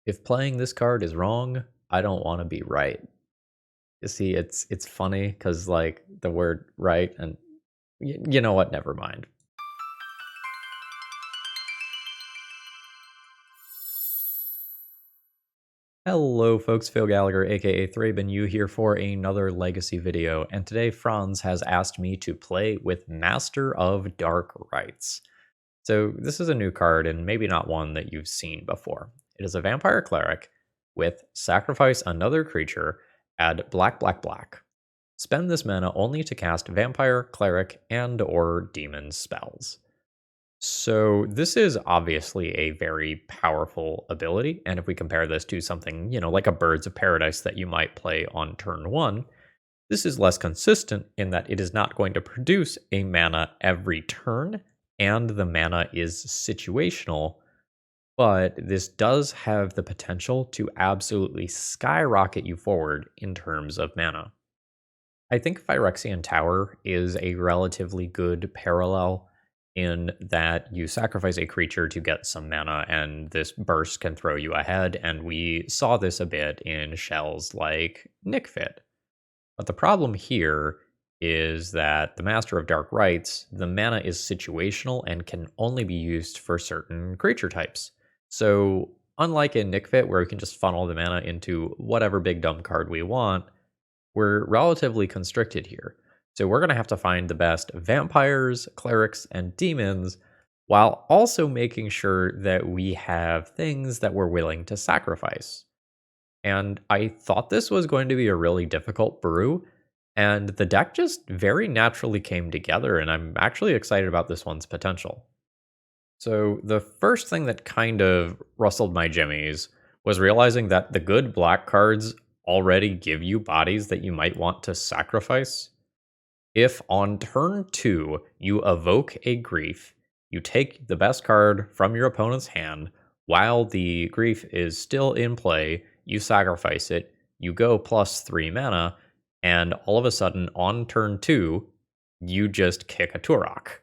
If playing this card is wrong, I don't want to be right. You see, it's funny because like the word right and you know what? Never mind. Hello folks, Phil Gallagher aka ThrabenU here for another Legacy video, and today Franz has asked me to play with Master of Dark Rites. So this is a new card and maybe not one that you've seen before. It is a vampire cleric with sacrifice another creature, add black black black. Spend this mana only to cast vampire, cleric, and or demon spells. So this is obviously a very powerful ability, and if we compare this to something, like a Birds of Paradise that you might play on turn 1, this is less consistent in that it is not going to produce a mana every turn, and the mana is situational, but this does have the potential to absolutely skyrocket you forward in terms of mana. I think Phyrexian Tower is a relatively good parallel in that you sacrifice a creature to get some mana, and this burst can throw you ahead, and we saw this a bit in shells like Nickfit. But the problem here is that the Master of Dark Rites, the mana is situational and can only be used for certain creature types. So unlike in Nickfit, where we can just funnel the mana into whatever big dumb card we want, we're relatively constricted here. So we're going to have to find the best vampires, clerics, and demons, while also making sure that we have things that we're willing to sacrifice. And I thought this was going to be a really difficult brew, and the deck just very naturally came together, and I'm actually excited about this one's potential. So the first thing that kind of rustled my jimmies was realizing that the good black cards already give you bodies that you might want to sacrifice. If on turn 2 you evoke a Grief, you take the best card from your opponent's hand while the Grief is still in play, you sacrifice it, you go +3 mana, and all of a sudden on turn 2, you just kick a Turok.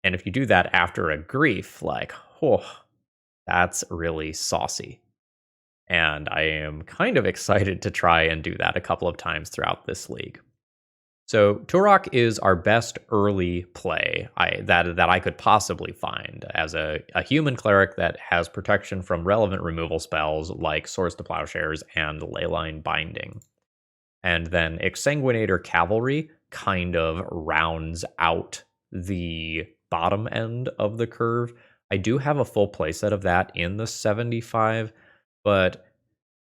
And if you do that after a Grief, like, oh, that's really saucy. And I am kind of excited to try and do that a couple of times throughout this league. So Turok is our best early play that I could possibly find as a human cleric that has protection from relevant removal spells like Swords to Plowshares and Leyline Binding. And then Exsanguinator Cavalry kind of rounds out the bottom end of the curve. I do have a full playset of that in the 75, but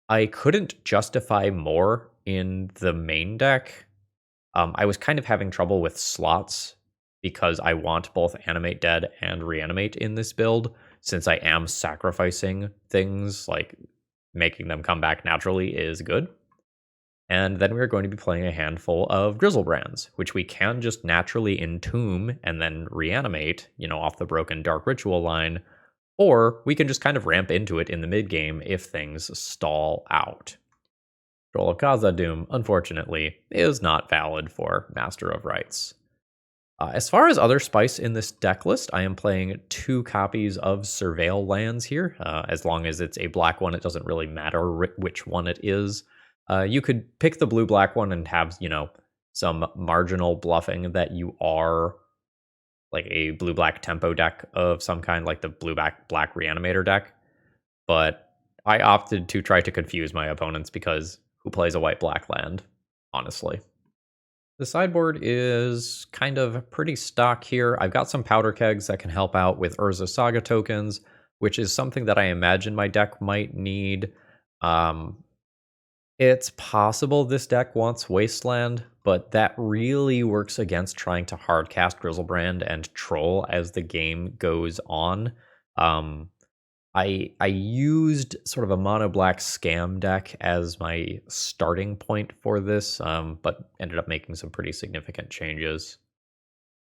I couldn't justify more in the main deck. I was kind of having trouble with slots because I want both Animate Dead and Reanimate in this build, since I am sacrificing things, like making them come back naturally is good. And then we're going to be playing a handful of Griselbrands, which we can just naturally entomb and then reanimate, off the broken Dark Ritual line, or we can just kind of ramp into it in the mid game if things stall out. Troll of Khazad-dûm, unfortunately, is not valid for Master of Rites. As far as other spice in this deck list, I am playing 2 copies of Surveil lands here. As long as it's a black one, it doesn't really matter which one it is. You could pick the blue-black one and have, some marginal bluffing that you are like a blue-black tempo deck of some kind, like the blue-black Reanimator deck. But I opted to try to confuse my opponents because who plays a white-black land, honestly. The sideboard is kind of pretty stock here. I've got some powder kegs that can help out with Urza Saga tokens, which is something that I imagine my deck might need. It's possible this deck wants Wasteland, but that really works against trying to hardcast Griselbrand and Troll as the game goes on. I used sort of a mono black scam deck as my starting point for this, but ended up making some pretty significant changes.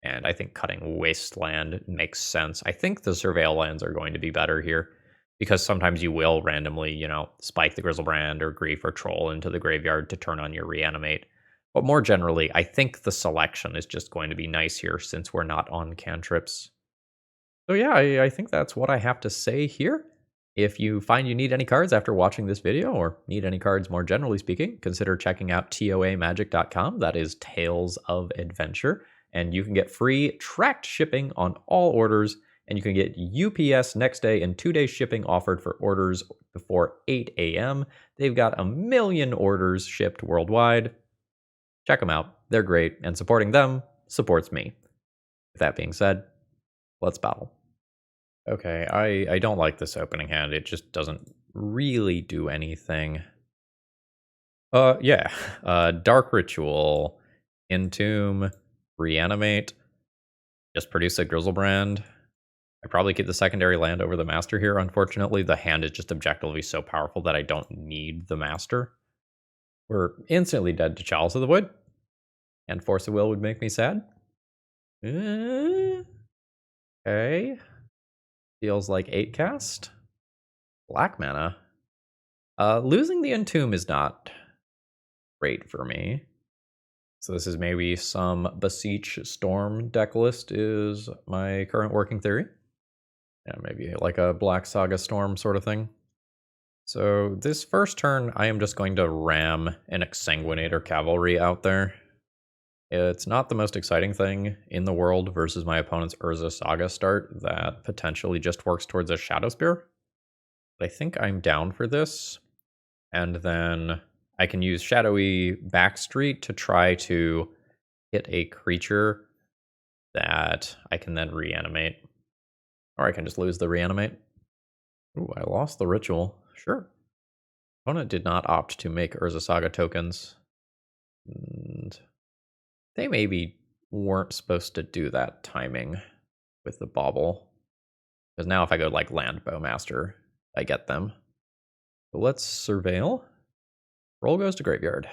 And I think cutting Wasteland makes sense. I think the Surveil lands are going to be better here, because sometimes you will randomly, spike the Griselbrand or Grief or Troll into the graveyard to turn on your Reanimate. But more generally, I think the selection is just going to be nice here since we're not on cantrips. So yeah, I think that's what I have to say here. If you find you need any cards after watching this video, or need any cards more generally speaking, consider checking out toamagic.com. That is Tales of Adventure. And you can get free tracked shipping on all orders. And you can get UPS next day and 2-day shipping offered for orders before 8 a.m. They've got 1 million orders shipped worldwide. Check them out. They're great. And supporting them supports me. With that being said, let's battle. Okay, I don't like this opening hand. It just doesn't really do anything. Yeah. Dark Ritual, Entomb, Reanimate, just produce a Griselbrand. I probably keep the secondary land over the Master here. Unfortunately, the hand is just objectively so powerful that I don't need the Master. We're instantly dead to Chalice of the Void. And Force of Will would make me sad. Okay. Feels like 8 cast. Black mana. Losing the Entomb is not great for me. So this is maybe some Beseech Storm deck list is my current working theory. Yeah, maybe like a Black Saga Storm sort of thing. So this first turn, I am just going to ram an Exsanguinator Cavalry out there. It's not the most exciting thing in the world versus my opponent's Urza Saga start that potentially just works towards a Shadow Spear. But I think I'm down for this. And then I can use Shadowy Backstreet to try to hit a creature that I can then reanimate. Or I can just lose the reanimate. Ooh, I lost the ritual. Sure. Opponent did not opt to make Urza Saga tokens. And they maybe weren't supposed to do that timing with the bauble. Because now if I go like land Bowmaster, I get them. So let's surveil. Roll goes to graveyard.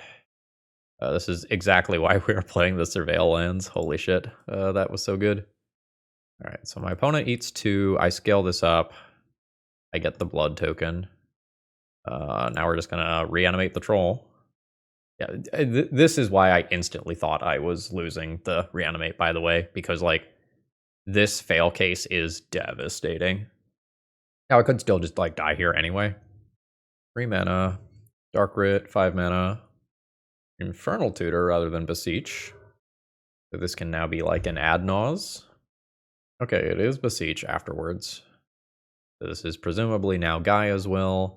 This is exactly why we are playing the surveil lands. Holy shit, that was so good. All right, so my opponent eats 2. I scale this up. I get the blood token. Now we're just gonna reanimate the troll. Yeah, this is why I instantly thought I was losing the reanimate, by the way, because like this fail case is devastating. Now I could still just like die here anyway. 3 mana, Dark Rit, 5 mana, Infernal Tutor rather than Beseech. So this can now be like an ad nause. Okay, it is Beseech afterwards. So this is presumably now Gaia's Will.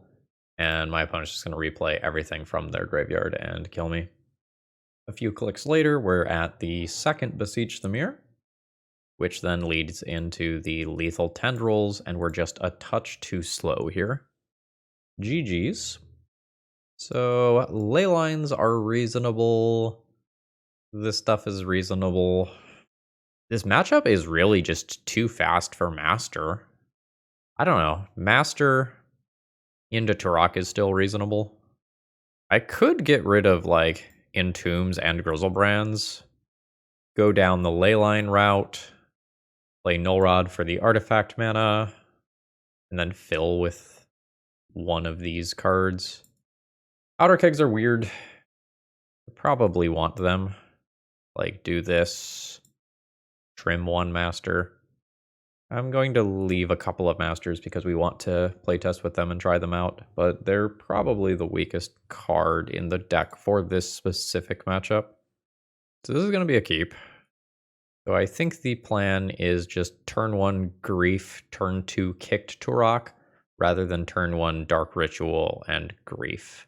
And my opponent's just going to replay everything from their graveyard and kill me. A few clicks later, we're at the second Beseech the Mirror, which then leads into the Lethal Tendrils, and we're just a touch too slow here. GG's. So, ley lines are reasonable. This stuff is reasonable. This matchup is really just too fast for Master. I don't know. Master into Turok is still reasonable. I could get rid of like Entombs and Griselbrands, go down the Leyline route, play Null Rod for the artifact mana, and then fill with one of these cards. Outer Kegs are weird. I probably want them. Like do this, trim 1 Master. I'm going to leave a couple of Masters because we want to playtest with them and try them out, but they're probably the weakest card in the deck for this specific matchup. So this is going to be a keep. So I think the plan is just turn 1 Grief, turn 2 Kicked Turok, rather than turn 1 Dark Ritual and Grief.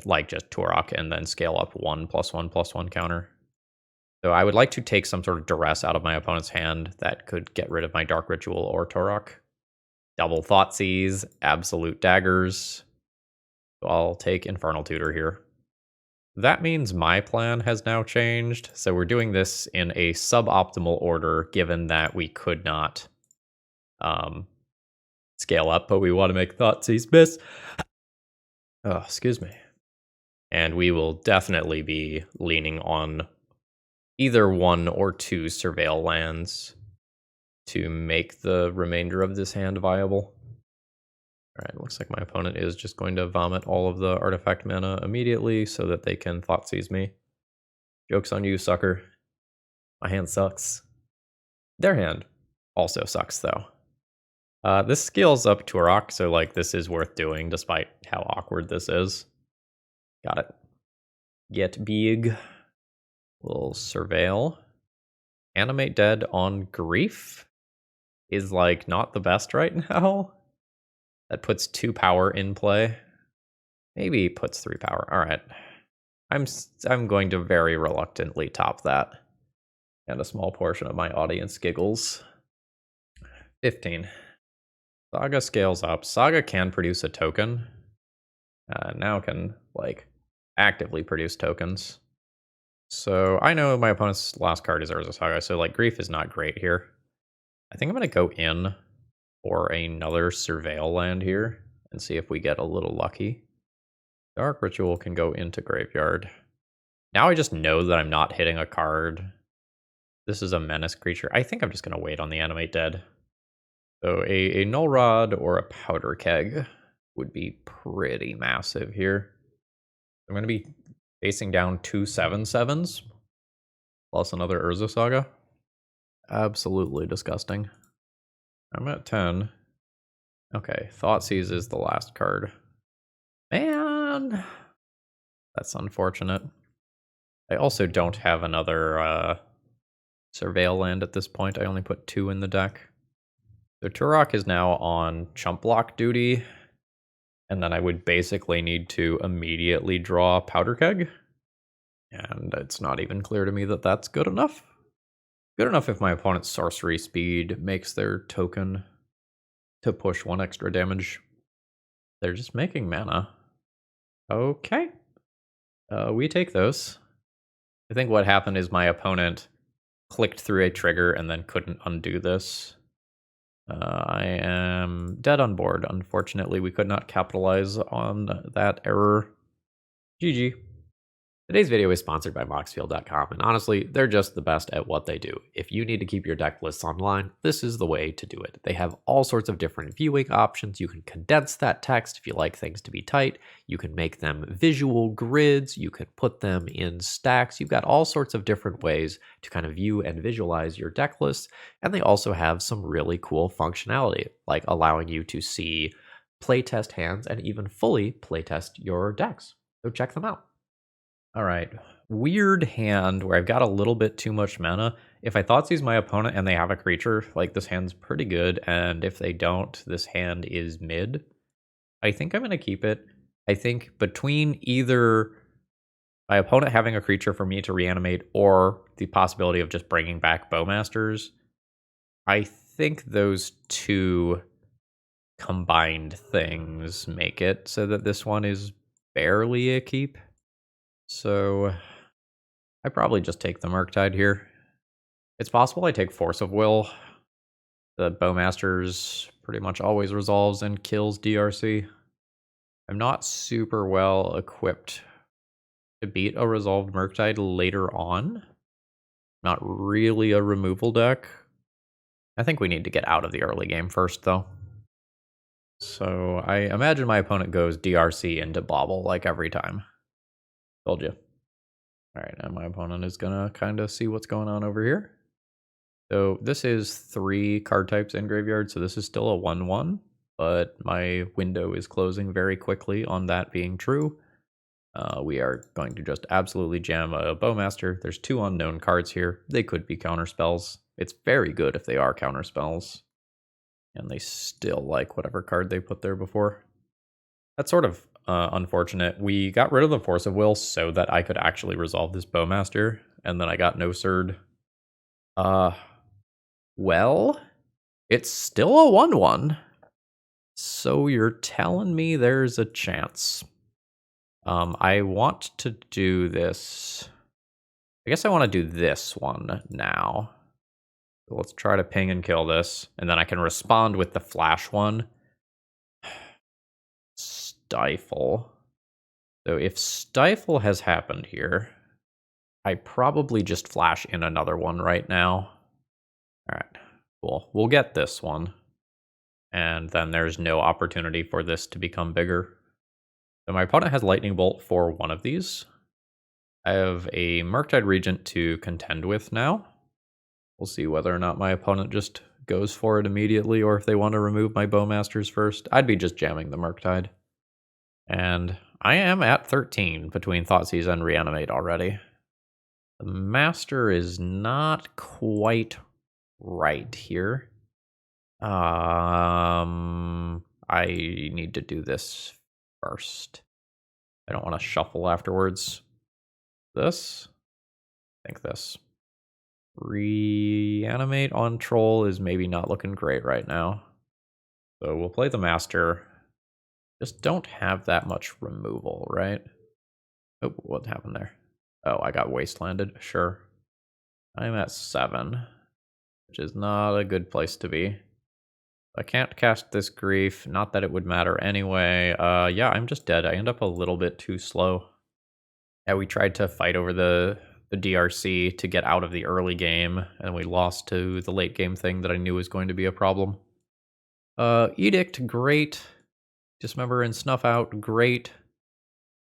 Like just Turok and then scale up 1/1/1 counter. So I would like to take some sort of duress out of my opponent's hand that could get rid of my Dark Ritual or Turok. Double Thoughtseize, Absolute Daggers. So I'll take Infernal Tutor here. That means my plan has now changed. So we're doing this in a suboptimal order, given that we could not scale up, but we want to make Thoughtseize miss. Oh, excuse me. And we will definitely be leaning on either 1 or 2 surveil lands to make the remainder of this hand viable. Alright, looks like my opponent is just going to vomit all of the artifact mana immediately so that they can Thoughtseize me. Joke's on you, sucker. My hand sucks. Their hand also sucks, though. This scales up Turok, so like this is worth doing despite how awkward this is. Got it. Get big. We'll surveil. Animate dead on grief is like not the best right now. That puts 2 power in play. Maybe puts 3 power. All right. I'm going to very reluctantly top that. And a small portion of my audience giggles. 15. Saga scales up. Saga can produce a token. Now can, like, actively produce tokens. So I know my opponent's last card is Urza Saga, so, like, Grief is not great here. I think I'm going to go in for another Surveil land here and see if we get a little lucky. Dark Ritual can go into Graveyard. Now I just know that I'm not hitting a card. This is a menace creature. I think I'm just going to wait on the Animate Dead. So a Null Rod or a Powder Keg would be pretty massive here. I'm going to be facing down 2 7/7s plus another Urza Saga. Absolutely disgusting. I'm at 10. Okay, Thoughtseize is the last card. Man, that's unfortunate. I also don't have another Surveil land at this point. I only put 2 in the deck. So Turok is now on chump block duty, and then I would basically need to immediately draw Powder Keg, and it's not even clear to me that that's good enough. Good enough if my opponent's sorcery speed makes their token to push 1 extra damage. They're just making mana. Okay. We take those. I think what happened is my opponent clicked through a trigger and then couldn't undo this. I am dead on board. Unfortunately, we could not capitalize on that error. GG. Today's video is sponsored by Moxfield.com, and honestly, they're just the best at what they do. If you need to keep your deck lists online, this is the way to do it. They have all sorts of different viewing options. You can condense that text if you like things to be tight. You can make them visual grids. You can put them in stacks. You've got all sorts of different ways to kind of view and visualize your deck lists. And they also have some really cool functionality, like allowing you to see playtest hands and even fully playtest your decks. So check them out. All right, weird hand where I've got a little bit too much mana. If I Thoughtseize my opponent and they have a creature, like this hand's pretty good, and if they don't, this hand is mid. I think I'm going to keep it. I think between either my opponent having a creature for me to reanimate or the possibility of just bringing back Bowmasters, I think those two combined things make it so that this one is barely a keep. So I probably just take the Murktide here. It's possible I take Force of Will. The Bowmasters pretty much always resolves and kills DRC. I'm not super well equipped to beat a resolved Murktide later on. Not really a removal deck. I think we need to get out of the early game first, though. So I imagine my opponent goes DRC into Bobble like every time. Told you. All right, now my opponent is gonna kind of see what's going on over here. So this is 3 card types in graveyard, so this is still a 1/1, but my window is closing very quickly on that being true. We are going to just absolutely jam a Bowmaster. There's 2 unknown cards here. They could be counterspells. It's very good if they are counterspells. And they still like whatever card they put there before. That's sort of unfortunate. We got rid of the Force of Will so that I could actually resolve this Bowmaster, and then I got no Surd. Well, it's still a 1/1. So you're telling me there's a chance. I want to do this. I guess I want to do this one now. So let's try to ping and kill this, and then I can respond with the flash one. Stifle. So if Stifle has happened here, I probably just flash in another one right now. All right, cool. We'll get this one. And then there's no opportunity for this to become bigger. So my opponent has Lightning Bolt for one of these. I have a Murktide Regent to contend with now. We'll see whether or not my opponent just goes for it immediately, or if they want to remove my Bowmasters first, I'd be just jamming the Murktide. And I am at 13 between Thoughtseize and Reanimate already. The Master is not quite right here. I need to do this first. I don't want to shuffle afterwards. This? I think this. Reanimate on Troll is maybe not looking great right now. So we'll play the Master. Just don't have that much removal, right? Oh, what happened there? Oh, I got wastelanded. Sure. I'm at 7, which is not a good place to be. I can't cast this Grief. Not that it would matter anyway. Yeah, I'm just dead. I end up a little bit too slow. Yeah, we tried to fight over the DRC to get out of the early game, and we lost to the late game thing that I knew was going to be a problem. Edict, great. Dismember and Snuff Out, great.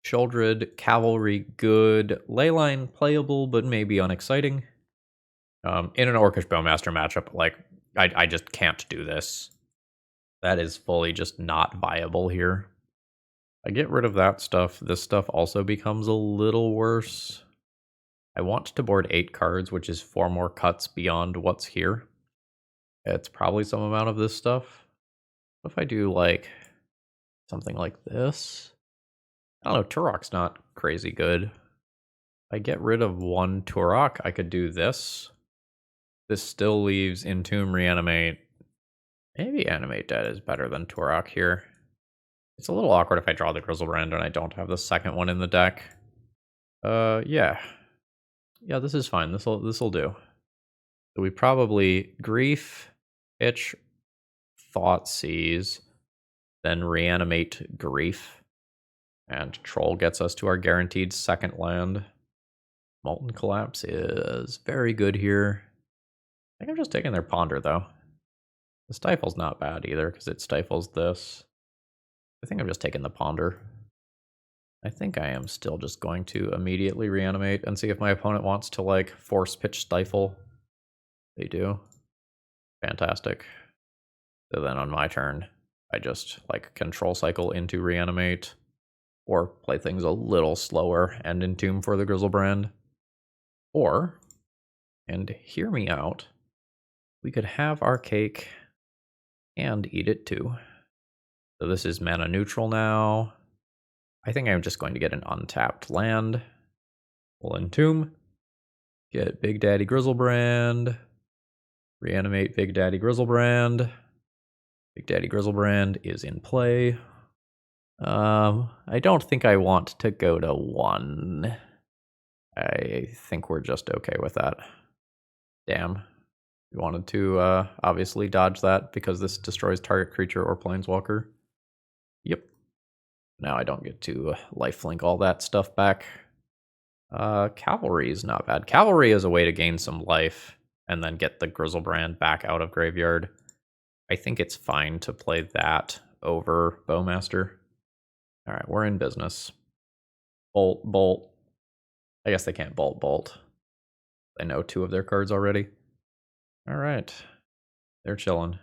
Sheoldred Cavalry, good. Leyline, playable, but maybe unexciting. In an Orcish Bowmaster matchup, like, I just can't do this. That is fully just not viable here. I get rid of that stuff. This stuff also becomes a little worse. I want to board 8 cards, which is 4 more cuts beyond what's here. It's probably some amount of this stuff. What if I do, like, something like this? I don't know, Turok's not crazy good. If I get rid of 1 Turok, I could do this. This still leaves Entomb, Reanimate. Maybe Animate Dead is better than Turok here. It's a little awkward if I draw the Griselbrand and I don't have the second one in the deck. Yeah. Yeah, this is fine. This'll do. So we probably Grief, Itch, Thoughtseize, then Reanimate Grief. And Troll gets us to our guaranteed second land. Molten Collapse is very good here. I think I'm just taking their Ponder, though. The Stifle's not bad either, because it stifles this. I think I'm just taking the Ponder. I think I am still just going to immediately Reanimate and see if my opponent wants to, like, force pitch Stifle. They do. Fantastic. So then on my turn, I just, like, Control Cycle into Reanimate, or play things a little slower and Entomb for the Griselbrand. Or, and hear me out, we could have our cake and eat it too. So this is mana neutral now. I think I'm just going to get an untapped land. We'll Entomb, get Big Daddy Griselbrand, Reanimate Big Daddy Griselbrand. Big Daddy Griselbrand is in play. I don't think I want to go to 1. I think we're just okay with that. Damn. We wanted to obviously dodge that because this destroys target creature or planeswalker. Yep. Now I don't get to lifelink all that stuff back. Cavalry is not bad. Cavalry is a way to gain some life and then get the Griselbrand back out of graveyard. I think it's fine to play that over Bowmaster. All right, we're in business. Bolt, bolt. I guess they can't bolt, bolt. I know 2 of their cards already. All right, they're chilling.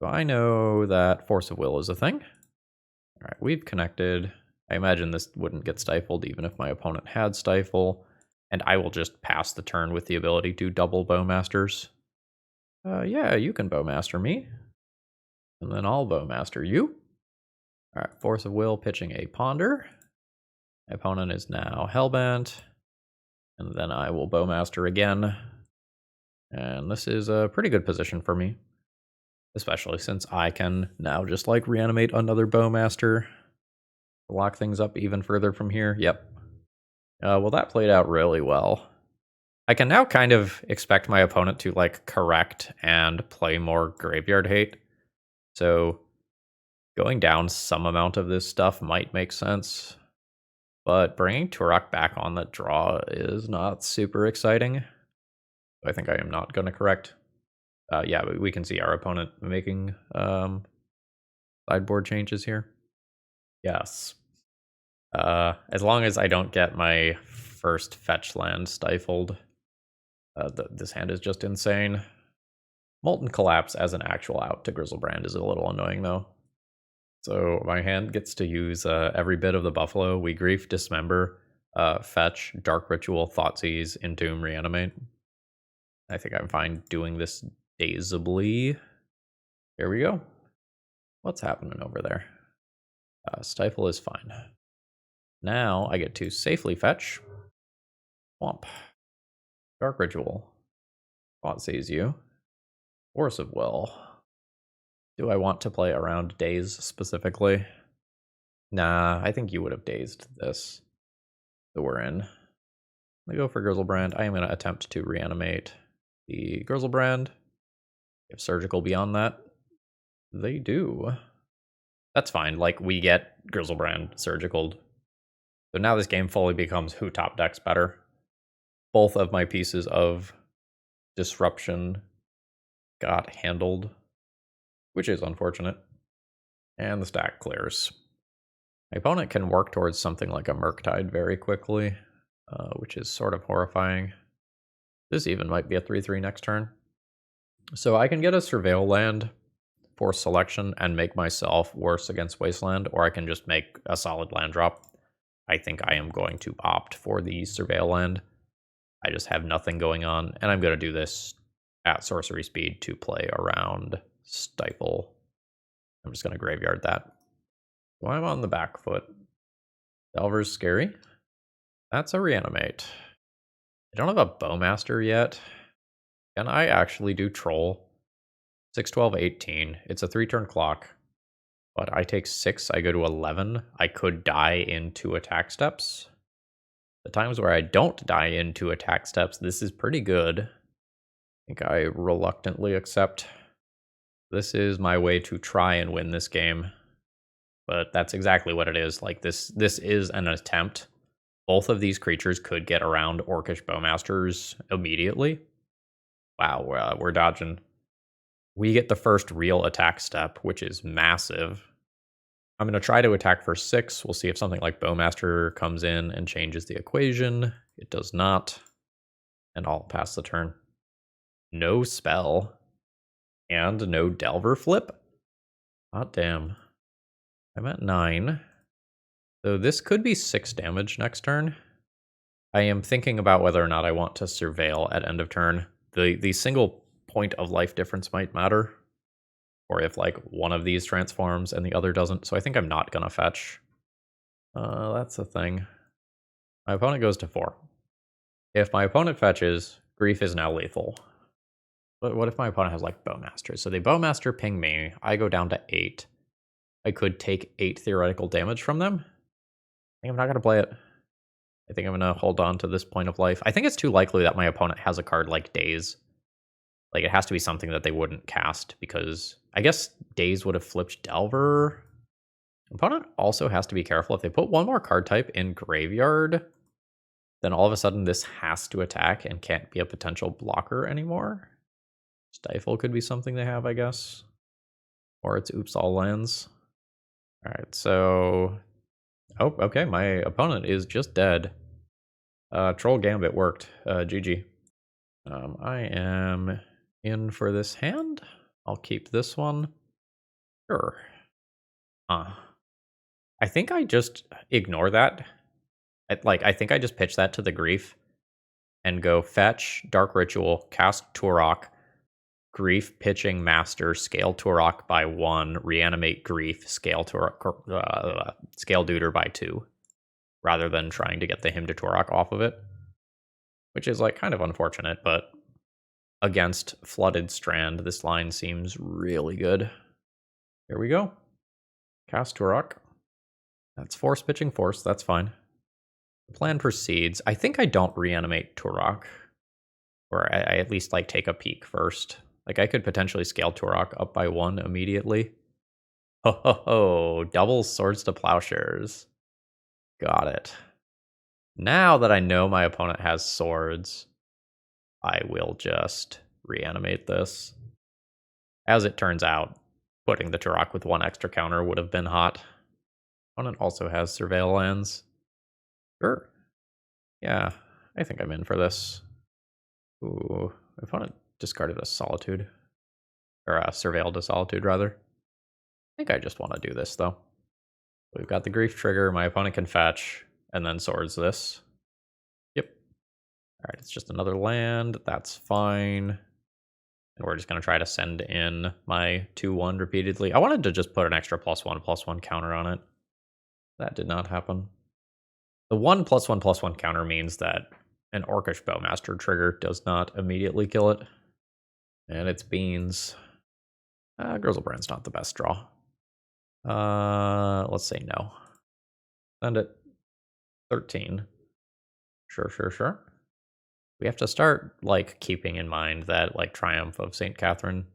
So I know that Force of Will is a thing. All right, we've connected. I imagine this wouldn't get stifled even if my opponent had Stifle. And I will just pass the turn with the ability to double Bowmasters. Yeah, you can Bowmaster me. And then I'll Bowmaster you. All right, Force of Will pitching a Ponder. My opponent is now Hellbent. And then I will Bowmaster again. And this is a pretty good position for me. Especially since I can now just like reanimate another Bowmaster. Lock things up even further from here. Yep. Well, that played out really well. I can now kind of expect my opponent to like correct and play more graveyard hate. So going down some amount of this stuff might make sense. But bringing Turok back on the draw is not super exciting. I think I am not going to correct. Yeah, we can see our opponent making sideboard changes here. Yes. As long as I don't get my first fetch land stifled, this hand is just insane. Molten Collapse as an actual out to Griselbrand is a little annoying, though. So my hand gets to use every bit of the Buffalo. We Grief, Dismember, Fetch, Dark Ritual, Thoughtseize, Entomb, Reanimate. I think I'm fine doing this dazably. Here we go. What's happening over there? Stifle is fine. Now I get to safely fetch. Womp. Dark Ritual. Thoughtseize you. Force of Will. Do I want to play around Daze specifically? Nah, I think you would have dazed this that we're in. I'm going to go for Griselbrand. I am going to attempt to reanimate the Griselbrand. If Surgical beyond that, they do. That's fine. Like, we get Griselbrand surgicaled. So now this game fully becomes who top decks better. Both of my pieces of disruption got handled, which is unfortunate. And the stack clears. My opponent can work towards something like a Murktide very quickly, which is sort of horrifying. This even might be a 3/3 next turn. So I can get a Surveil land for selection and make myself worse against Wasteland, or I can just make a solid land drop. I think I am going to opt for the Surveil land. I just have nothing going on, and I'm going to do this at sorcery speed to play around Stifle. I'm just going to graveyard that. So I'm on the back foot. Delver's scary. That's a Reanimate. I don't have a Bowmaster yet. Can I actually do Troll? 6, 12, 18. It's a 3-turn clock. But I take 6, I go to 11. I could die in 2 attack steps. The times where I don't die in 2 attack steps, this is pretty good. I think I reluctantly accept. This is my way to try and win this game. But that's exactly what it is. Like, this is an attempt. Both of these creatures could get around Orcish Bowmasters immediately. Wow, we're dodging. We get the first real attack step, which is massive. I'm going to try to attack for 6. We'll see if something like Bowmaster comes in and changes the equation. It does not. And I'll pass the turn. No spell. And no Delver flip. Hot damn. I'm at 9. So this could be 6 damage next turn. I am thinking about whether or not I want to Surveil at end of turn. The single point of life difference might matter. Or if like one of these transforms and the other doesn't. So I think I'm not going to fetch. That's the thing. My opponent goes to 4. If my opponent fetches, Grief is now lethal. But what if my opponent has like Bowmaster? So they Bowmaster ping me. I go down to 8. I could take 8 theoretical damage from them. I think I'm not going to play it. I think I'm going to hold on to this point of life. I think it's too likely that my opponent has a card like Daze. Like, it has to be something that they wouldn't cast, because I guess Daze would have flipped Delver. Opponent also has to be careful. If they put one more card type in graveyard, then all of a sudden this has to attack and can't be a potential blocker anymore. Stifle could be something they have, I guess. Or it's Oops All Lands. Alright, so... Oh, okay, my opponent is just dead. Troll Gambit worked. GG. I am in for this hand. I'll keep this one. Sure. I think I just ignore that. I think I just pitch that to the Grief and go fetch, Dark Ritual, cast Turok, Grief pitching Master, scale Turok by 1, reanimate Grief, scale Turok, scale Deuter by 2, rather than trying to get the Hymn to Turok off of it, which is like kind of unfortunate, but against Flooded Strand, this line seems really good. Here we go. Cast Turok. That's force pitching force, that's fine. The plan proceeds. I think I don't reanimate Turok, or I at least like take a peek first. Like, I could potentially scale Turok up by 1 immediately. Ho ho ho, double Swords to Plowshares. Got it. Now that I know my opponent has swords, I will just reanimate this. As it turns out, putting the Turok with 1 extra counter would have been hot. Opponent also has Surveil lands. Sure. Yeah, I think I'm in for this. Ooh, my opponent discarded a Solitude. Or Surveil to Solitude, rather. I think I just want to do this, though. We've got the Grief trigger, my opponent can fetch, and then swords this. Yep. Alright, it's just another land, that's fine. And we're just going to try to send in my 2-1 repeatedly. I wanted to just put an extra +1/+1 counter on it. That did not happen. The 1/+1/+1 counter means that an Orcish Bowmaster trigger does not immediately kill it. And it's beans. Griselbrand's not the best draw. Let's say no. Send it. 13. Sure. We have to start, like, keeping in mind that, like, Triumph of St. Catherine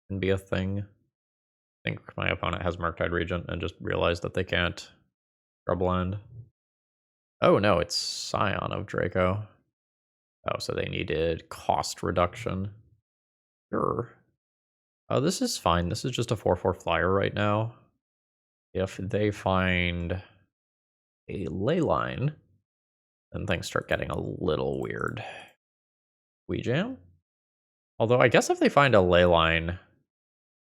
can be a thing. I think my opponent has Murktide Regent and just realized that they can't Trouble. Oh no, it's Scion of Draco. Oh, so they needed cost reduction. Sure. Oh, this is fine. This is just a 4/4 flyer right now. If they find a ley line, then things start getting a little weird. We jam? Although I guess if they find a ley line,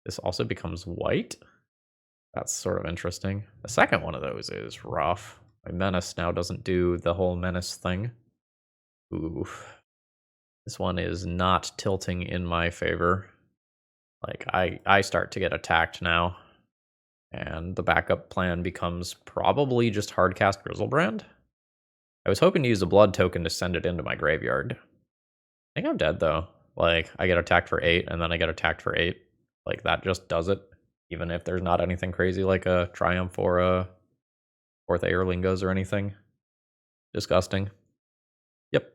this also becomes white. That's sort of interesting. The second one of those is rough. My Menace now doesn't do the whole Menace thing. Ooh. This one is not tilting in my favor. Like, I start to get attacked now. And the backup plan becomes probably just hardcast Griselbrand. I was hoping to use a blood token to send it into my graveyard. I think I'm dead, though. Like, I get attacked for 8, and then I get attacked for 8. Like, that just does it. Even if there's not anything crazy like a Triumph or a 4th Aerlingos or anything. Disgusting. Yep.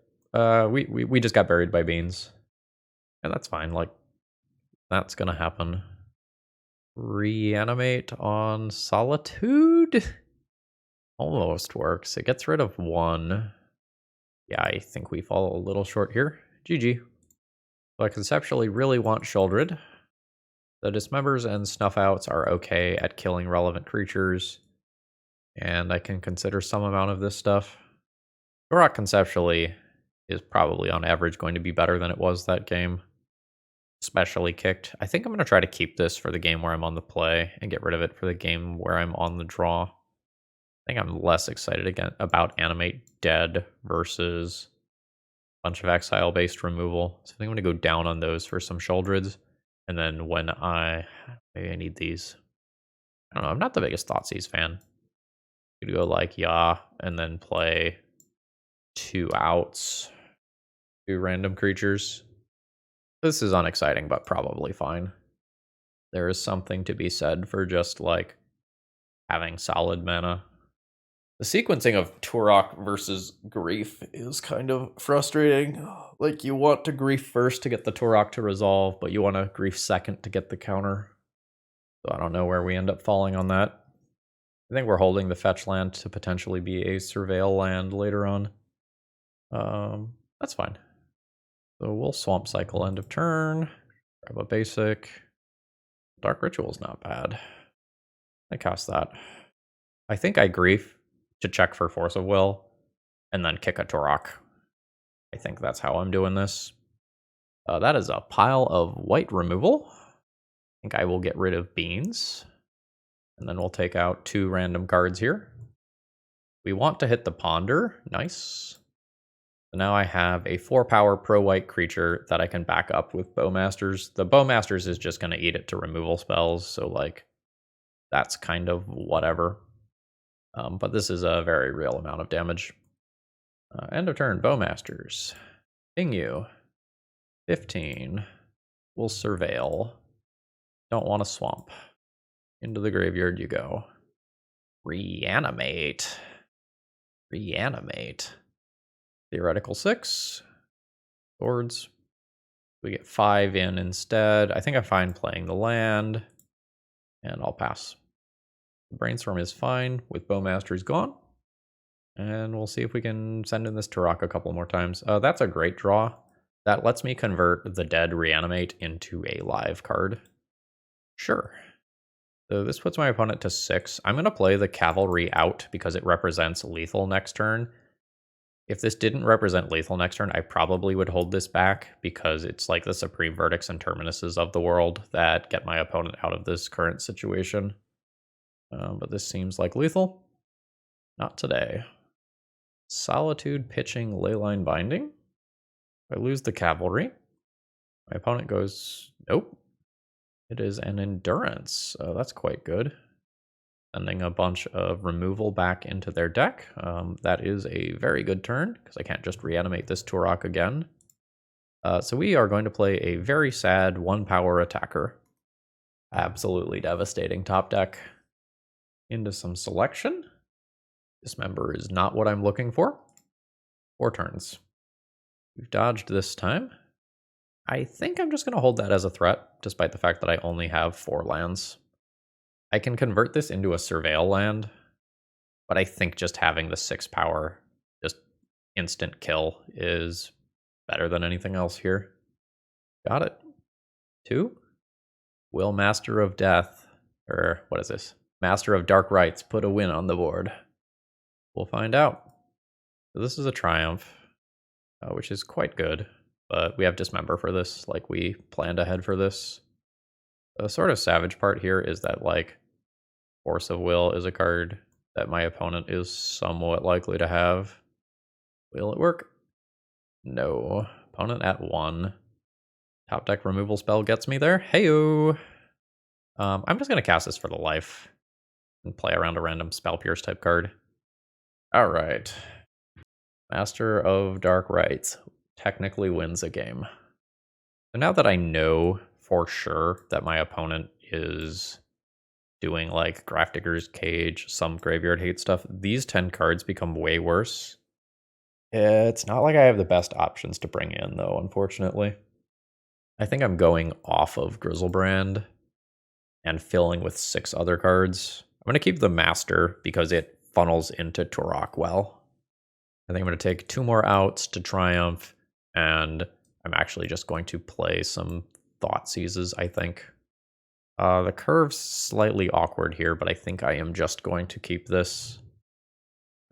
We just got buried by beans. And that's fine. Like, that's gonna happen. Reanimate on Solitude? Almost works. It gets rid of 1. Yeah, I think we fall a little short here. GG. So I conceptually really want Sheoldred. The Dismembers and Snuffouts are okay at killing relevant creatures. And I can consider some amount of this stuff. Turok conceptually is probably on average going to be better than it was that game. Especially kicked. I think I'm going to try to keep this for the game where I'm on the play and get rid of it for the game where I'm on the draw. I think I'm less excited again about Animate Dead versus a bunch of exile-based removal. So I think I'm going to go down on those for some Sheoldreds. And then when maybe I need these. I don't know, I'm not the biggest Thoughtseize fan. Could go like Yah and then play 2 outs, 2 random creatures. This is unexciting, but probably fine. There is something to be said for just, like, having solid mana. The sequencing of Turok versus Grief is kind of frustrating. Like, you want to Grief first to get the Turok to resolve, but you want to Grief second to get the counter. So I don't know where we end up falling on that. I think we're holding the fetch land to potentially be a Surveil land later on. That's fine. So we'll Swamp Cycle end of turn. Grab a basic. Dark Ritual's not bad. I cast that. I think I Grief to check for Force of Will, and then kick a Turok. I think that's how I'm doing this. That is a pile of white removal. I think I will get rid of Beans. And then we'll take out 2 random cards here. We want to hit the Ponder. Nice. So now I have a 4-power pro-white creature that I can back up with Bowmasters. The Bowmasters is just going to eat it to removal spells, so, like, that's kind of whatever. But this is a very real amount of damage. End of turn, Bowmasters. Ping you. 15. We'll Surveil. Don't want to swamp. Into the graveyard you go. Reanimate. Reanimate. Theoretical 6. Swords. We get 5 in instead. I think I'm fine playing the land. And I'll pass. Brainstorm is fine with Bowmasters gone. And we'll see if we can send in this Turok a couple more times. That's a great draw. That lets me convert the dead Reanimate into a live card. Sure. So this puts my opponent to 6. I'm going to play the Cavalry out because it represents lethal next turn. If this didn't represent lethal next turn, I probably would hold this back because it's like the Supreme Verdicts and Terminuses of the world that get my opponent out of this current situation. But this seems like lethal. Not today. Solitude pitching Leyline Binding. I lose the Cavalry. My opponent goes, nope. It is an Endurance. That's quite good. Sending a bunch of removal back into their deck. That is a very good turn, because I can't just reanimate this Turok again. So we are going to play a very sad 1-power attacker. Absolutely devastating top deck. Into some selection. Dismember is not what I'm looking for. 4 turns. We've dodged this time. I think I'm just going to hold that as a threat, despite the fact that I only have 4 lands. I can convert this into a Surveil land, but I think just having the 6 power, just instant kill, is better than anything else here. Got it. 2. Will Master of Death, or what is this? Master of Dark Rites put a win on the board? We'll find out. So this is a Triumph, which is quite good, but we have Dismember for this, like we planned ahead for this. The sort of savage part here is that, like, Force of Will is a card that my opponent is somewhat likely to have. Will it work? No. Opponent at 1. Top deck removal spell gets me there. Heyo! I'm just going to cast this for the life and play around a random Spell Pierce type card. Alright. Master of Dark Rites technically wins a game. So now that I know for sure that my opponent is doing like Grafdigger's Cage, some Graveyard Hate stuff, these 10 cards become way worse. It's not like I have the best options to bring in, though, unfortunately. I think I'm going off of Griselbrand and filling with 6 other cards. I'm going to keep the Master because it funnels into Turok well. I think I'm going to take 2 more outs to Triumph, and I'm actually just going to play some Thoughtseizes, I think. The curve's slightly awkward here, but I think I am just going to keep this.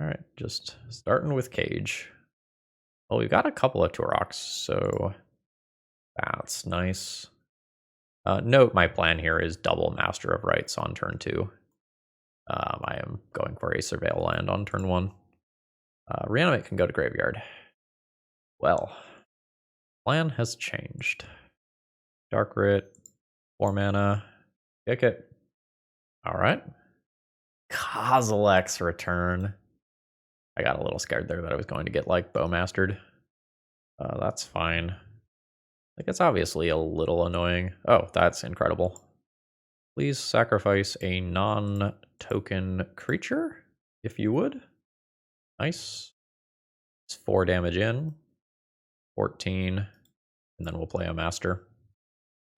Alright, just starting with Cage. Well, we've got a couple of Turoks, so that's nice. Note my plan here is double Master of Rites on turn 2. I am going for a Surveil land on turn 1. Reanimate can go to Graveyard. Well, plan has changed. Dark Rit, 4 mana, kick it. Alright. Kozilek's Return. I got a little scared there that I was going to get, like, Bowmastered. That's fine. Like, it's obviously a little annoying. Oh, that's incredible. Please sacrifice a non-token creature, if you would. Nice. It's 4 damage in. 14. And then we'll play a Master.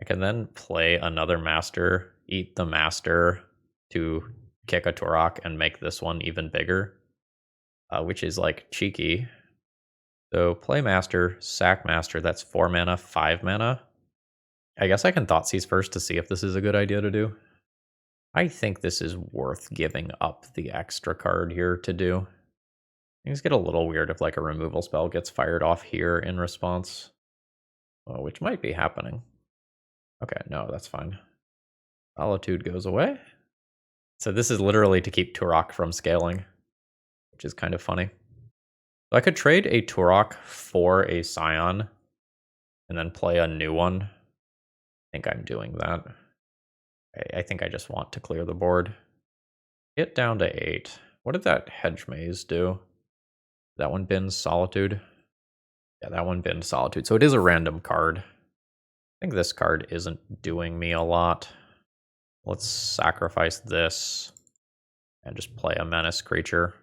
I can then play another Master, eat the Master to kick a Turok and make this one even bigger. Which is, like, cheeky. So play Master, sack Master, that's 4 mana, 5 mana. I guess I can Thoughtseize first to see if this is a good idea to do. I think this is worth giving up the extra card here to do. Things get a little weird if, like, a removal spell gets fired off here in response. Which might be happening. Okay, no, that's fine. Solitude goes away. So this is literally to keep Turok from scaling, which is kind of funny. So I could trade a Turok for a Scion and then play a new one. I think I'm doing that. I think I just want to clear the board. Get down to 8. What did that Hedge Maze do? That one bins Solitude? Yeah, that one bins Solitude. So it is a random card. I think this card isn't doing me a lot. Let's sacrifice this and just play a Menace creature.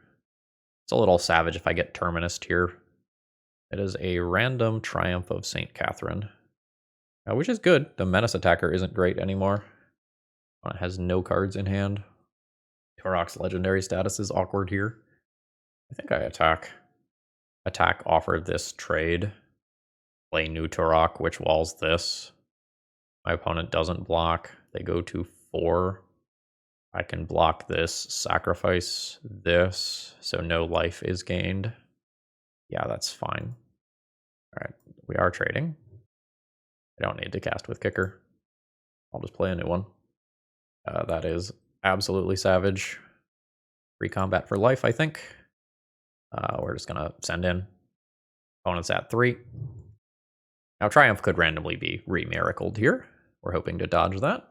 It's a little savage if I get Terminus here. It is a random Triumph of St. Catherine, which is good. The Menace attacker isn't great anymore. It has no cards in hand. Turok's legendary status is awkward here. I think I attack. Attack, offer this trade. Play new Turok, which walls this. My opponent doesn't block. They go to 4. I can block this, sacrifice this, so no life is gained. Yeah, that's fine. All right, we are trading. I don't need to cast with kicker. I'll just play a new one. That is absolutely savage. Free combat for life, I think. We're just gonna send in. Opponent's at 3. Now Triumph could randomly be remiracled here. We're hoping to dodge that.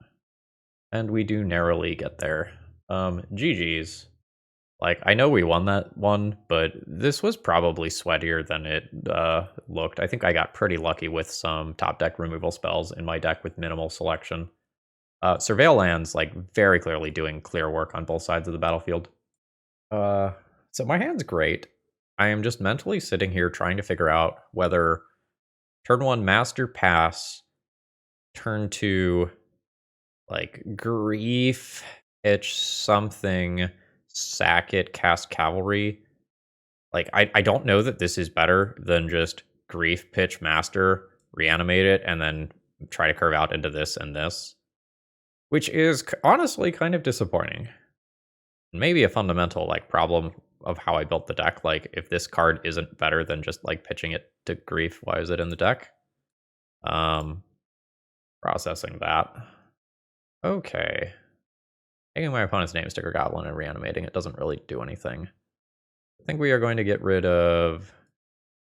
And we do narrowly get there. GG's. Like, I know we won that one, but this was probably sweatier than it looked. I think I got pretty lucky with some top deck removal spells in my deck with minimal selection. Surveil lands, like, very clearly doing clear work on both sides of the battlefield. So my hand's great. I am just mentally sitting here trying to figure out whether turn 1 Master Pass, turn 2, like, Grief, pitch something, sack it, cast Cavalry. Like, I don't know that this is better than just Grief, pitch Master, reanimate it, and then try to curve out into this and this. Which is honestly kind of disappointing. Maybe a fundamental, like, problem of how I built the deck. Like, if this card isn't better than just, like, pitching it to Grief, why is it in the deck? Processing that. Okay. Taking my opponent's name sticker goblin and reanimating it doesn't really do anything. I think we are going to get rid of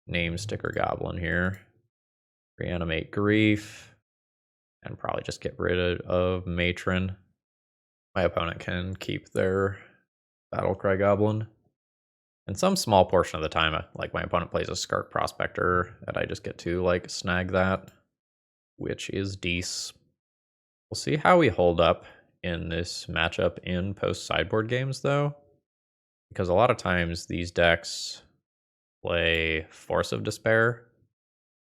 name sticker goblin here. Reanimate Grief. And probably just get rid of Matron. My opponent can keep their Battlecry Goblin. And some small portion of the time, like, my opponent plays a Scarp Prospector, and I just get to, like, snag that, which is decent. We'll see how we hold up in this matchup in post-sideboard games, though, because a lot of times these decks play Force of Despair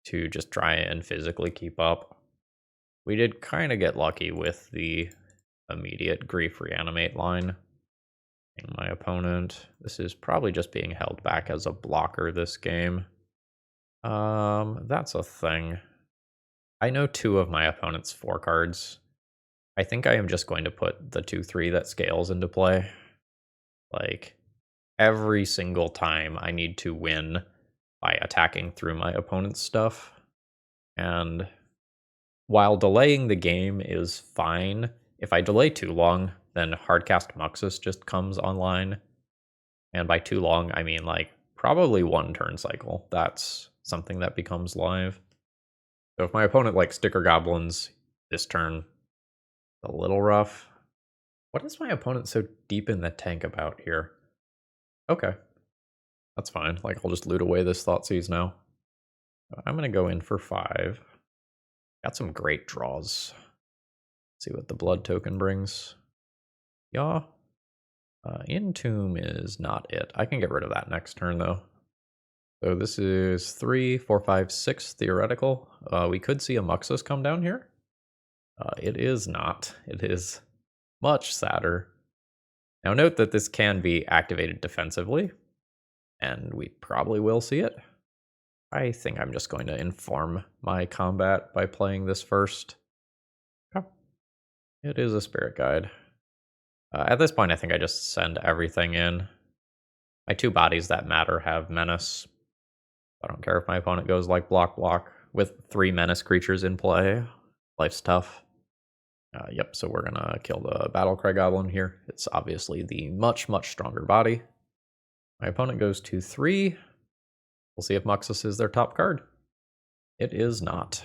to just try and physically keep up. We did kind of get lucky with the immediate Grief Reanimate line. And my opponent, this is probably just being held back as a blocker this game. That's a thing. I know 2 of my opponent's 4 cards. I think I am just going to put the 2/3 that scales into play. Like, every single time I need to win by attacking through my opponent's stuff. And while delaying the game is fine, if I delay too long, then Hardcast Muxus just comes online. And by too long, I mean, like, probably 1 turn cycle. That's something that becomes live. So if my opponent, like, sticker goblins this turn, a little rough. What is my opponent so deep in the tank about here? Okay. That's fine. Like, I'll just loot away this Thoughtseize now. I'm going to go in for 5. Got some great draws. See what the blood token brings. Yeah. Entomb is not it. I can get rid of that next turn, though. So this is 3, 4, 5, 6 theoretical. We could see a Muxus come down here. It is not. It is much sadder. Now note that this can be activated defensively, and we probably will see it. I think I'm just going to inform my combat by playing this first. Oh, it is a Spirit Guide. At this point, I think I just send everything in. My 2 bodies that matter have Menace. I don't care if my opponent goes, like, block with 3 Menace creatures in play. Life's tough. Yep, so we're gonna kill the Battlecry Goblin here. It's obviously the much, much stronger body. My opponent goes to 3. We'll see if Muxus is their top card. It is not.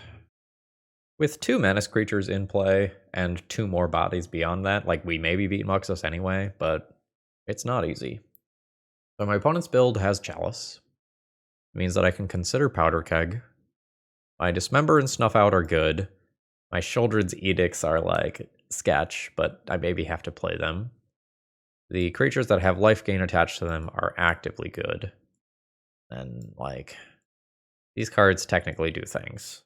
With 2 Menace creatures in play and 2 more bodies beyond that, like, we maybe beat Muxus anyway, but it's not easy. So my opponent's build has Chalice. It means that I can consider Powder Keg. My Dismember and Snuff Out are good. My Sheoldred's Edicts are, like, sketch, but I maybe have to play them. The creatures that have life gain attached to them are actively good. And, like, these cards technically do things.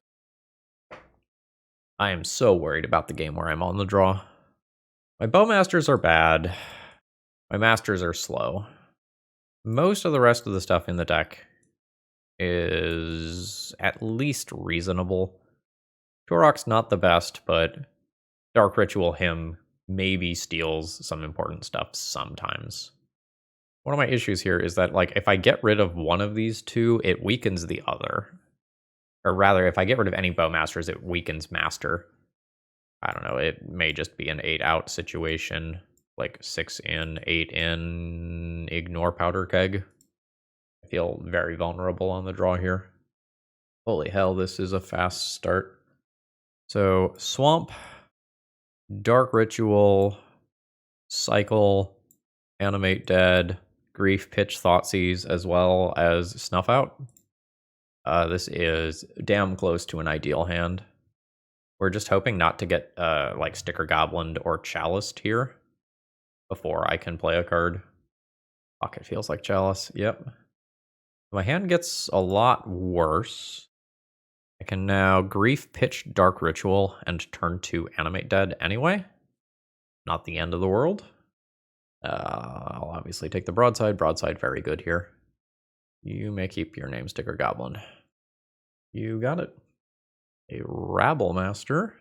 I am so worried about the game where I'm on the draw. My Bowmasters are bad. My Masters are slow. Most of the rest of the stuff in the deck is at least reasonable. Turok's not the best, but Dark Ritual Hymn maybe steals some important stuff sometimes. One of my issues here is that, like, if I get rid of one of these two, it weakens the other. Or rather, if I get rid of any Bowmasters, it weakens Master. I don't know, it may just be an 8-out situation. Like 6 in, 8 in, ignore Powder Keg. I feel very vulnerable on the draw here. Holy hell, this is a fast start. So, Swamp, Dark Ritual, Cycle, Animate Dead, Grief, Pitch, Thoughtseize, as well as Snuff Out. This is damn close to an ideal hand. We're just hoping not to get like Sticker Goblin or Chaliced here before I can play a card. Fuck, it feels like Chalice. Yep. My hand gets a lot worse. I can now Grief, Pitch, Dark Ritual, and turn to Animate Dead anyway. Not the end of the world. I'll obviously take the Broadside. Broadside, very good here. You may keep your name, Sticker Goblin. You got it. A Rabble Master.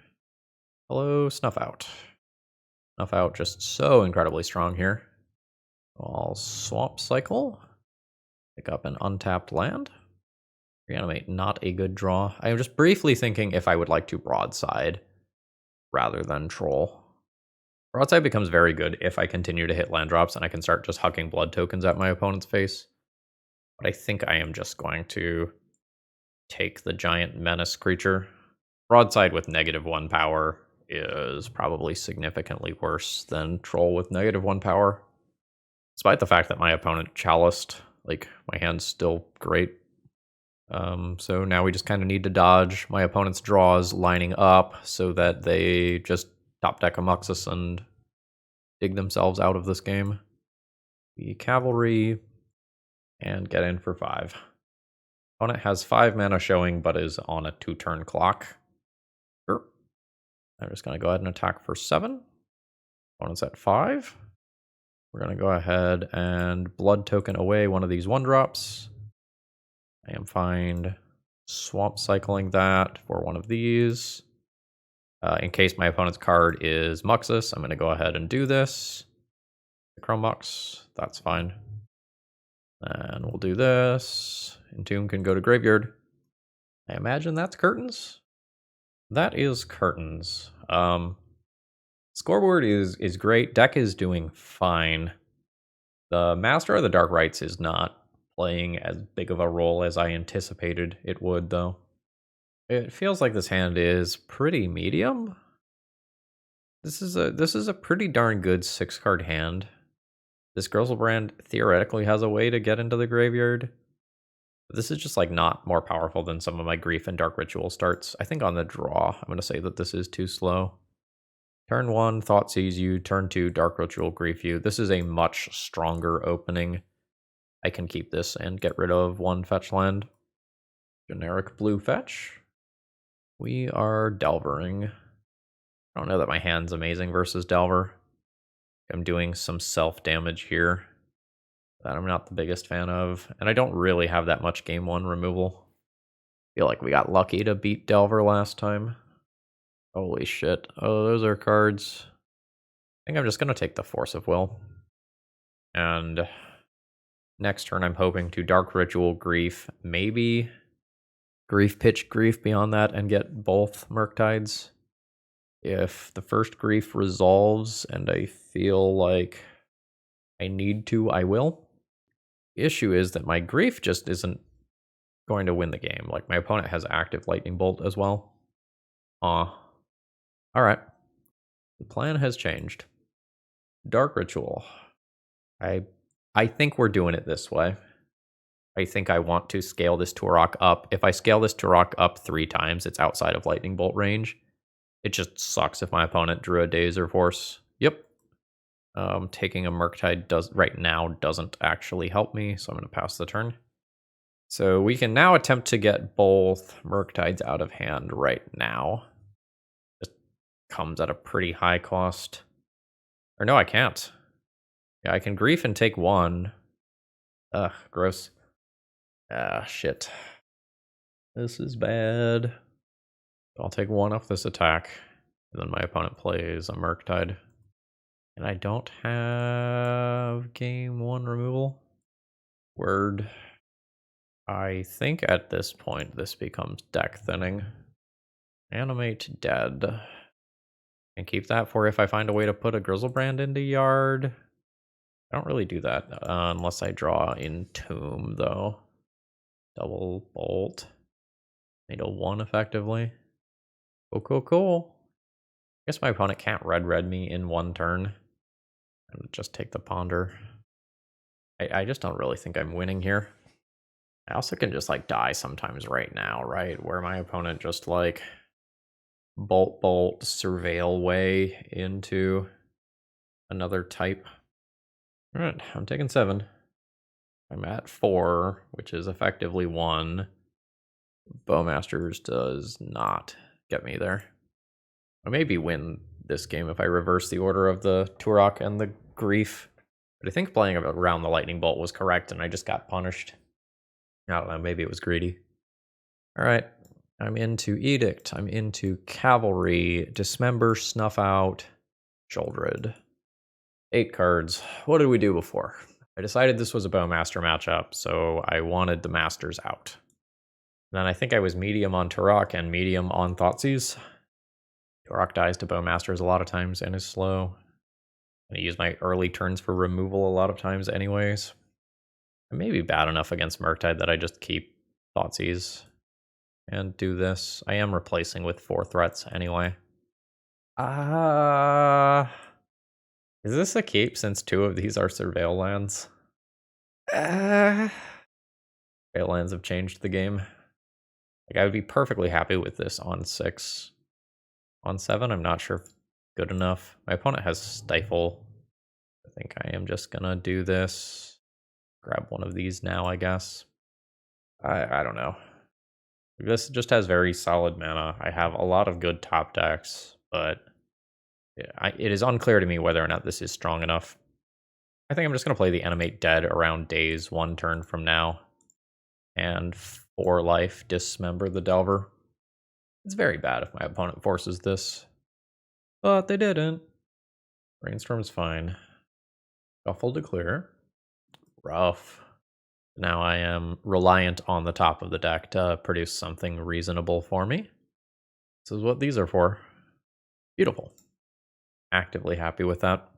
Hello, Snuff Out. Snuff Out just so incredibly strong here. I'll Swamp Cycle. Pick up an untapped land. Reanimate, not a good draw. I am just briefly thinking if I would like to Broadside rather than Troll. Broadside becomes very good if I continue to hit land drops and I can start just hucking blood tokens at my opponent's face. But I think I am just going to take the giant menace creature. Broadside with -1 power is probably significantly worse than Troll with -1 power. Despite the fact that my opponent Chaliced, like, my hand's still great. So now we just kind of need to dodge my opponent's draws lining up so that they just top deck a Muxus and dig themselves out of this game. The Cavalry and get in for 5. Opponent has 5 mana showing but is on a 2-turn clock. Sure. I'm just going to go ahead and attack for 7. Opponent's at 5. We're going to go ahead and blood token away one of these 1-drops. I am fine swamp cycling that for one of these. In case my opponent's card is Muxus, I'm going to go ahead and do this. Chrome Mux, that's fine. And we'll do this. Entomb can go to graveyard. I imagine that's curtains. That is curtains. Scoreboard is great. Deck is doing fine. The Master of the Dark Rites is not playing as big of a role as I anticipated it would, though. It feels like this hand is pretty medium. This is a pretty darn good 6-card hand. This Griselbrand theoretically has a way to get into the graveyard. But this is just like not more powerful than some of my Grief and Dark Ritual starts. I think on the draw, I'm going to say that this is too slow. Turn 1, Thoughtseize you. Turn 2, Dark Ritual, Grief you. This is a much stronger opening. I can keep this and get rid of 1 fetch land. Generic blue fetch. We are Delvering. I don't know that my hand's amazing versus Delver. I'm doing some self-damage here that I'm not the biggest fan of. And I don't really have that much game 1 removal. Feel like we got lucky to beat Delver last time. Holy shit. Oh, those are cards. I think I'm just going to take the Force of Will. And next turn, I'm hoping to Dark Ritual, Grief, maybe Grief, Pitch, Grief beyond that, and get both Murktides. If the first Grief resolves and I feel like I need to, I will. The issue is that my Grief just isn't going to win the game. Like, my opponent has active Lightning Bolt as well. Alright. The plan has changed. Dark Ritual. I think we're doing it this way. I think I want to scale this Turok up. If I scale this Turok up 3 times, it's outside of Lightning Bolt range. It just sucks if my opponent drew a Daze or Force. Yep. Taking a Murktide right now doesn't actually help me, so I'm going to pass the turn. So we can now attempt to get both Murktides out of hand right now. It comes at a pretty high cost. Or no, I can't. Yeah, I can Grief and take 1. Ugh, gross. Ah, shit. This is bad. I'll take 1 off this attack. And then my opponent plays a Murktide. And I don't have game 1 removal. Word. I think at this point this becomes deck thinning. Animate dead. And keep that for if I find a way to put a Griselbrand into yard. I don't really do that unless I draw Entomb, though. Double bolt. Made a 1 effectively. Cool. I guess my opponent can't red me in 1 turn. And just take the ponder. I just don't really think I'm winning here. I also can just like die sometimes right now, right? Where my opponent just like bolt surveil way into another type. All right, I'm taking 7. I'm at 4, which is effectively 1. Bowmasters does not get me there. I maybe win this game if I reverse the order of the Turok and the Grief. But I think playing around the Lightning Bolt was correct, and I just got punished. I don't know, maybe it was greedy. All right, I'm into Edict. I'm into Cavalry, Dismember, Snuff Out, Sheoldred. 8 cards. What did we do before? I decided this was a Bowmaster matchup, so I wanted the Masters out. Then I think I was medium on Turok and medium on Thoughtseize. Turok dies to Bowmasters a lot of times and is slow. I use my early turns for removal a lot of times anyways. I may be bad enough against Murktide that I just keep Thoughtseize and do this. I am replacing with 4 threats anyway. Is this a keep since 2 of these are Surveil lands? Surveil lands have changed the game. Like, I would be perfectly happy with this on 6. On 7, I'm not sure if good enough. My opponent has Stifle. I think I am just gonna do this. Grab one of these now, I guess. I don't know. This just has very solid mana. I have a lot of good top decks, but it is unclear to me whether or not this is strong enough. I think I'm just going to play the Animate Dead around days 1 turn from now. And 4 life, Dismember the Delver. It's very bad if my opponent forces this. But they didn't. Brainstorm's fine. Shuffle to clear. Rough. Now I am reliant on the top of the deck to produce something reasonable for me. This is what these are for. Beautiful. Actively happy with that.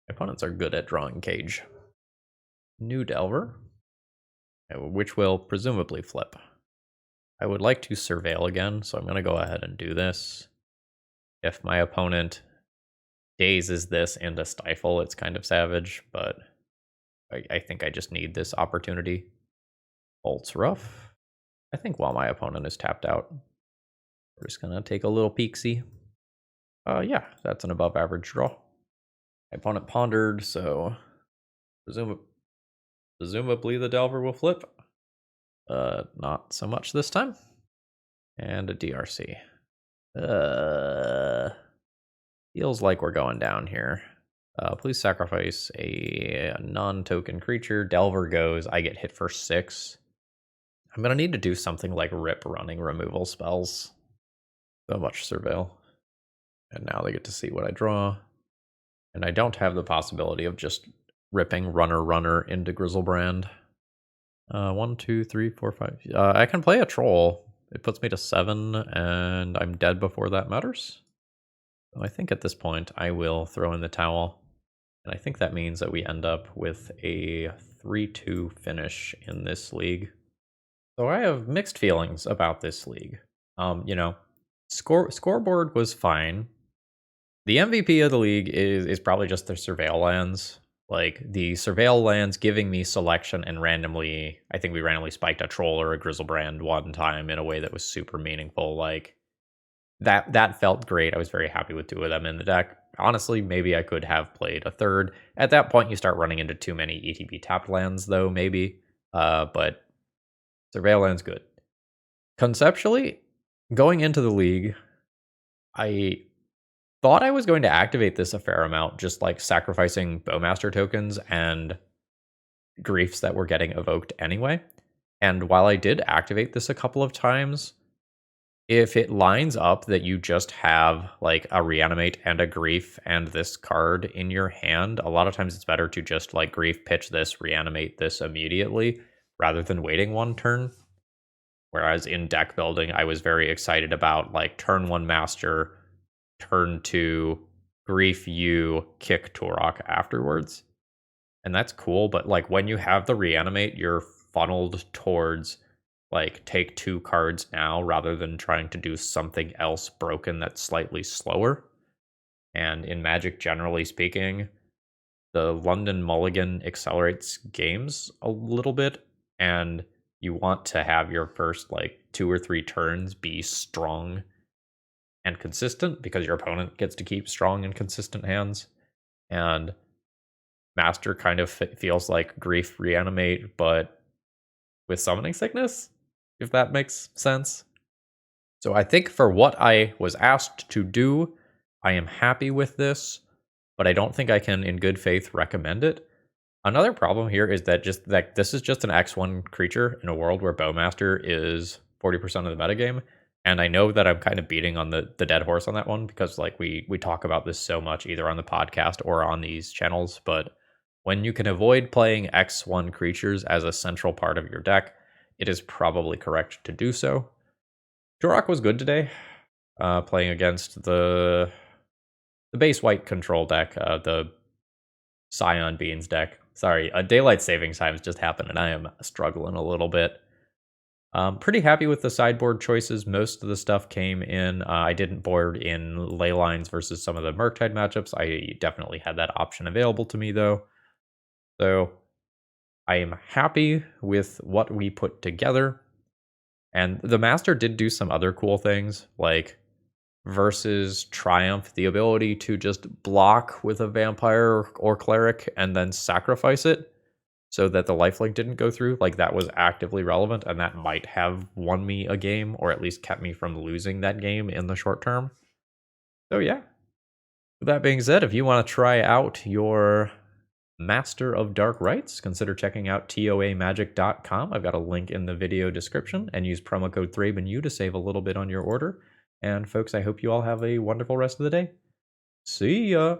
My opponents are good at drawing Cage. New Delver, which will presumably flip. I would like to Surveil again, so I'm going to go ahead and do this. If my opponent dazes this into Stifle, it's kind of savage, but I think I just need this opportunity. Bolt's rough. I think while my opponent is tapped out, we're just going to take a little peek-see. Yeah, that's an above average draw. My opponent pondered, so presumably the Delver will flip. Not so much this time. And a DRC. Feels like we're going down here. Please sacrifice a non-token creature. Delver goes. I get hit for 6. I'm going to need to do something like rip running removal spells. So much Surveil. And now they get to see what I draw. And I don't have the possibility of just ripping runner into Griselbrand. 1, 2, 3, 4, 5. I can play a troll. It puts me to 7, and I'm dead before that matters. So I think at this point I will throw in the towel. And I think that means that we end up with a 3-2 finish in this league. So I have mixed feelings about this league. You know, scoreboard was fine. The MVP of the league is probably just the Surveil lands. Like, the Surveil lands giving me selection and randomly, I think we randomly spiked a troll or a Griselbrand 1 time in a way that was super meaningful. Like, that felt great. I was very happy with 2 of them in the deck. Honestly, maybe I could have played a 3rd. At that point, you start running into too many ETB tapped lands, though, maybe. But Surveil land's good. Conceptually, going into the league, I thought I was going to activate this a fair amount, just like sacrificing Bowmaster tokens and griefs that were getting evoked anyway. And while I did activate this a couple of times, If it lines up that you just have like a Reanimate and a Grief and this card in your hand, a lot of times it's better to just like Grief pitch this, Reanimate this immediately rather than waiting one turn. Whereas in deck building, I was very excited about like turn 1 Master, turn 2 Grief you, kick Turok afterwards. And that's cool, but like when you have the Reanimate, you're funneled towards like take 2 cards now rather than trying to do something else broken that's slightly slower. And in Magic, generally speaking, the London Mulligan accelerates games a little bit, and you want to have your first like 2 or 3 turns be strong and consistent because your opponent gets to keep strong and consistent hands. And Master kind of feels like Grief Reanimate, but with Summoning Sickness, if that makes sense. So I think for what I was asked to do, I am happy with this, but I don't think I can in good faith recommend it. Another problem here is that just that this is just an X1 creature in a world where Bowmaster is 40% of the metagame. And I know that I'm kind of beating on the dead horse on that one because like we talk about this so much either on the podcast or on these channels, but when you can avoid playing X1 creatures as a central part of your deck, it is probably correct to do so. Turok was good today, playing against the base white control deck, the Scion Beans deck. Sorry, Daylight Savings Times just happened, and I am struggling a little bit. Pretty happy with the sideboard choices. Most of the stuff came in. I didn't board in Leylines versus some of the Murktide matchups. I definitely had that option available to me, though. So I am happy with what we put together. And the Master did do some other cool things, like versus Triumph, the ability to just block with a Vampire or Cleric and then sacrifice it so that the lifelink didn't go through. Like that was actively relevant, and that might have won me a game or at least kept me from losing that game in the short term. So yeah. With that being said, if you want to try out your Master of Dark Rites, consider checking out toamagic.com. I've got a link in the video description, and use promo code ThrabenU to save a little bit on your order. And folks, I hope you all have a wonderful rest of the day. See ya!